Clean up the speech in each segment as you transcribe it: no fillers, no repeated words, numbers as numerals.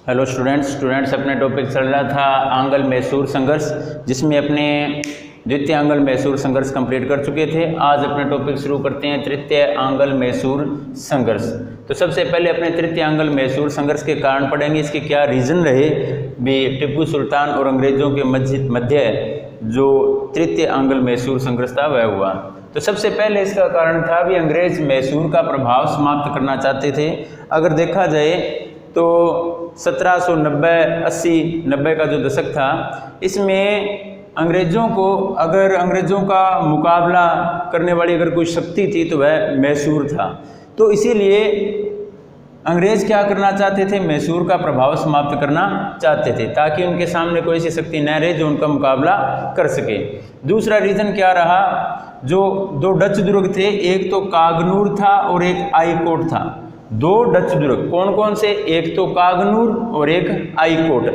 Hello students अपने topic चल रहा था आंग्ल मैसूर संघर्ष, जिसमें अपने द्वितीय आंग्ल मैसूर संघर्ष कंप्लीट कर चुके थे। आज अपने टॉपिक शुरू करते हैं तृतीय आंग्ल मैसूर संघर्ष। तो सबसे पहले अपने तृतीय आंग्ल मैसूर संघर्ष के कारण पढ़ेंगे, इसके क्या रीज़न रहे भी टिप्पू सुल्तान और अंग्रेज़ों के मध्य जो तृतीय आंग्ल मैसूर संघर्ष था वह हुआ। तो सबसे पहले इसका कारण था भी अंग्रेज़ मैसूर का प्रभाव समाप्त करना चाहते थे। अगर देखा जाए तो 1790-80-90 का जो दशक था, इसमें अंग्रेज़ों का मुकाबला करने वाली अगर कोई शक्ति थी तो वह मैसूर था। तो इसीलिए अंग्रेज़ क्या करना चाहते थे, मैसूर का प्रभाव समाप्त करना चाहते थे ताकि उनके सामने कोई ऐसी शक्ति न रहे जो उनका मुकाबला कर सके। दूसरा रीज़न क्या रहा, जो दो डच दुर्ग थे, एक तो कागनूर था और एक आईकोट था। दो डच दुर्ग कौन कौन से, एक तो कागनूर और एक आईकोट।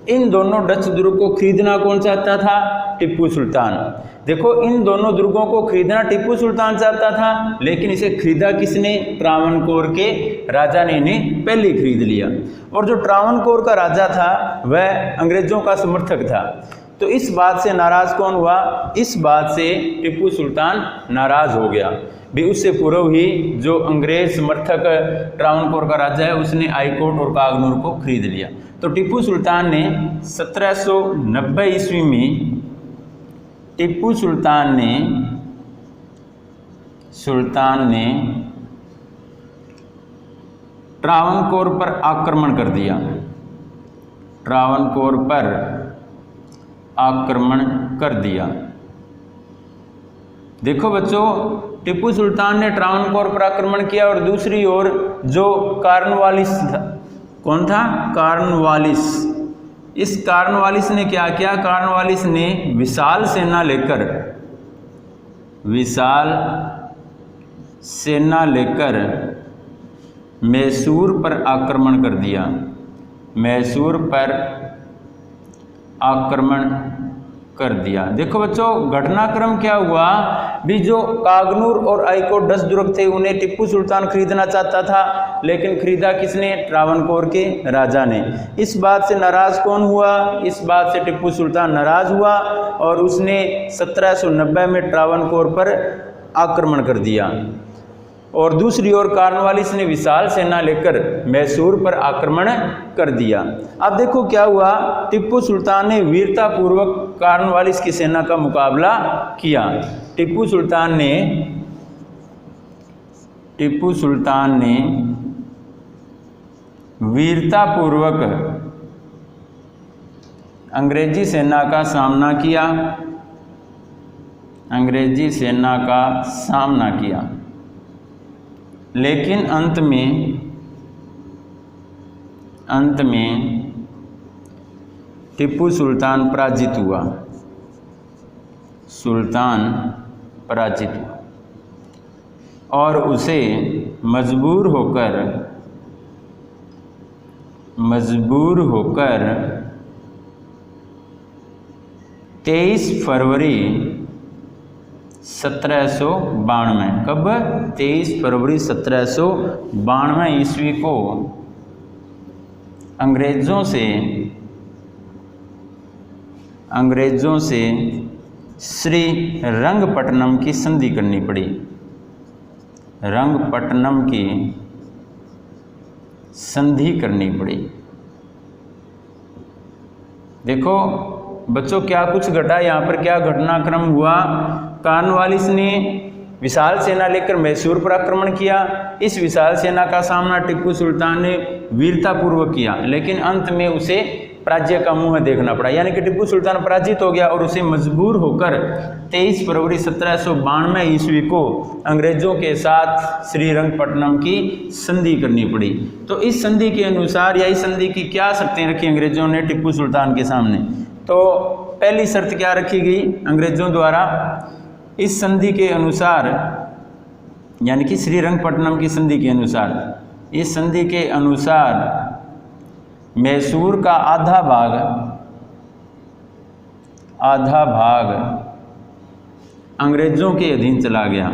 इन दोनों डच दुर्ग को खरीदना कौन चाहता था, टिप्पू सुल्तान। देखो, इन दोनों दुर्गों को खरीदना टिप्पू सुल्तान चाहता था, लेकिन इसे खरीदा किसने, ट्रावनकोर के राजा ने इन्हें पहले खरीद लिया। और जो ट्रावनकोर का राजा था वह अंग्रेजों का समर्थक था। तो इस बात से नाराज कौन हुआ, इस बात से टिप्पू सुल्तान नाराज हो गया भी। उससे पूर्व ही जो अंग्रेज समर्थक ट्रावनकोर का राजा है उसने आईकोट और कागनूर को खरीद लिया। तो टिप्पू सुल्तान ने 1790 ईस्वी में ट्रावनकोर पर आक्रमण कर दिया। ट्रावनकोर पर आक्रमण कर दिया। देखो बच्चों, टिप्पू सुल्तान ने ट्रावनकोर पर आक्रमण किया और दूसरी ओर जो कार्नवालिस था, कौन था, कार्नवालिस। इस कार्नवालिस ने क्या किया, कार्नवालिस ने विशाल सेना लेकर मैसूर पर आक्रमण कर दिया। मैसूर पर आक्रमण कर दिया। देखो बच्चों, घटनाक्रम क्या हुआ भी, जो कागनूर और आईकोट डच दुर्ग थे उन्हें टिप्पू सुल्तान खरीदना चाहता था, लेकिन खरीदा किसने, ट्रावनकोर के राजा ने। इस बात से नाराज कौन हुआ, इस बात से टिप्पू सुल्तान नाराज हुआ और उसने 1790 में ट्रावनकोर पर आक्रमण कर दिया। और दूसरी ओर कार्नवालिस ने विशाल सेना लेकर मैसूर पर आक्रमण कर दिया। अब देखो क्या हुआ, टिप्पू सुल्तान ने वीरतापूर्वक कार्नवालिस की सेना का मुकाबला किया। टिप्पू सुल्तान ने वीरतापूर्वक अंग्रेजी सेना का सामना किया, लेकिन अंत में टिप्पू सुल्तान पराजित हुआ। और उसे मजबूर होकर 23 फरवरी 1792, कब, 23 फरवरी 1792 ईस्वी को अंग्रेज़ों से श्रीरंगपट्टनम की संधि करनी पड़ी। रंगपट्टनम की संधि करनी पड़ी। देखो बच्चों, क्या कुछ घटा यहाँ पर, क्या घटनाक्रम हुआ। कार्नवालिस ने विशाल सेना लेकर मैसूर पर आक्रमण किया। इस विशाल सेना का सामना टिप्पू सुल्तान ने वीरतापूर्वक किया, लेकिन अंत में उसे पराजय का मुंह देखना पड़ा, यानी कि टिप्पू सुल्तान पराजित हो गया और उसे मजबूर होकर 23 फरवरी 1792 ईस्वी को अंग्रेज़ों के साथ श्रीरंगपट्टनम की संधि करनी पड़ी। तो इस संधि के अनुसार, या इस संधि की क्या शर्तें रखी अंग्रेज़ों ने टिप्पू सुल्तान के सामने, तो पहली शर्त क्या रखी गई अंग्रेज़ों द्वारा, इस संधि के अनुसार, यानी कि श्रीरंगपट्टनम की संधि के अनुसार, इस संधि के अनुसार मैसूर का आधा भाग अंग्रेज़ों के अधीन चला गया।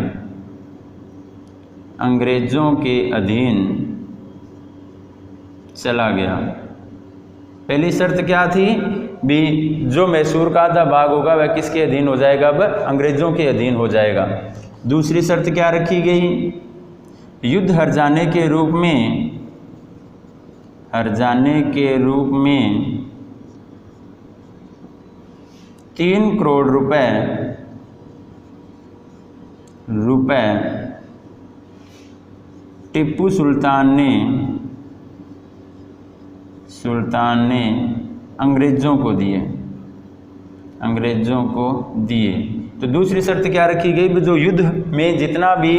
अंग्रेज़ों के अधीन चला गया। पहली शर्त क्या थी भी, जो मैसूर का आधा भाग होगा वह किसके अधीन हो जाएगा, वह अंग्रेजों के अधीन हो जाएगा। दूसरी शर्त क्या रखी गई, युद्ध हर जाने के रूप में 3 करोड़ रुपए टिप्पू सुल्तान ने अंग्रेजों को दिए। तो दूसरी शर्त क्या रखी गई, जो युद्ध में जितना भी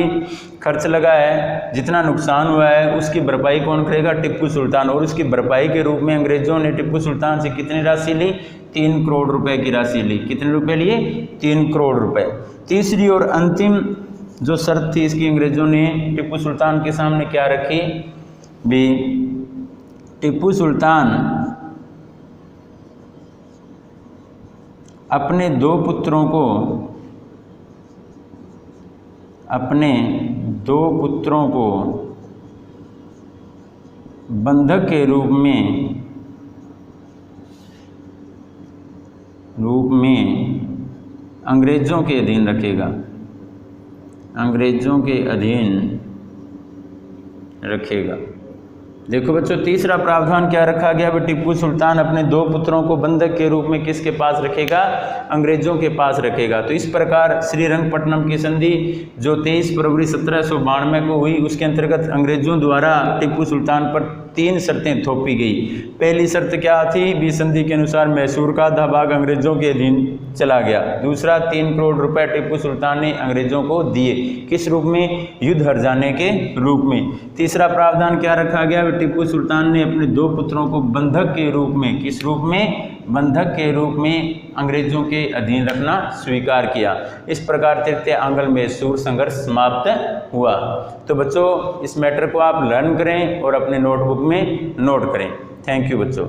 खर्च लगा है, जितना नुकसान हुआ है, उसकी भरपाई कौन करेगा, टिप्पू सुल्तान। और उसकी भरपाई के रूप में अंग्रेजों ने टिप्पू सुल्तान से कितनी राशि ली, 3 करोड़ रुपए की राशि ली। कितने रुपए लिए, 3 करोड़ रुपए। तीसरी और अंतिम जो शर्त थी इसकी, अंग्रेजों ने टिप्पू सुल्तान के सामने क्या रखी भी, टिप्पू सुल्तान अपने दो पुत्रों को बंधक के रूप में अंग्रेजों के अधीन रखेगा। देखो बच्चों, तीसरा प्रावधान क्या रखा गया, वह टिप्पू सुल्तान अपने 2 पुत्रों को बंधक के रूप में किसके पास रखेगा, अंग्रेजों के पास रखेगा। तो इस प्रकार श्रीरंगपट्टनम की संधि जो 23 फरवरी 1792 को हुई, उसके अंतर्गत अंग्रेजों द्वारा टिप्पू सुल्तान पर 3 शर्तें थोपी गई। पहली शर्त क्या थी भी, संधि के अनुसार मैसूर का आधा भाग अंग्रेजों के अधीन चला गया। दूसरा, 3 करोड़ रुपए टिप्पू सुल्तान ने अंग्रेजों को दिए, किस रूप में, युद्ध हर जाने के रूप में। तीसरा प्रावधान क्या रखा गया, टिप्पू सुल्तान ने अपने 2 पुत्रों को बंधक के रूप में, किस रूप में, बंधक के रूप में अंग्रेजों के अधीन रखना स्वीकार किया। इस प्रकार तृतीय आंग्ल मैसूर संघर्ष समाप्त हुआ। तो बच्चों, इस मैटर को आप लर्न करें और अपने नोटबुक में नोट करें। थैंक यू बच्चों।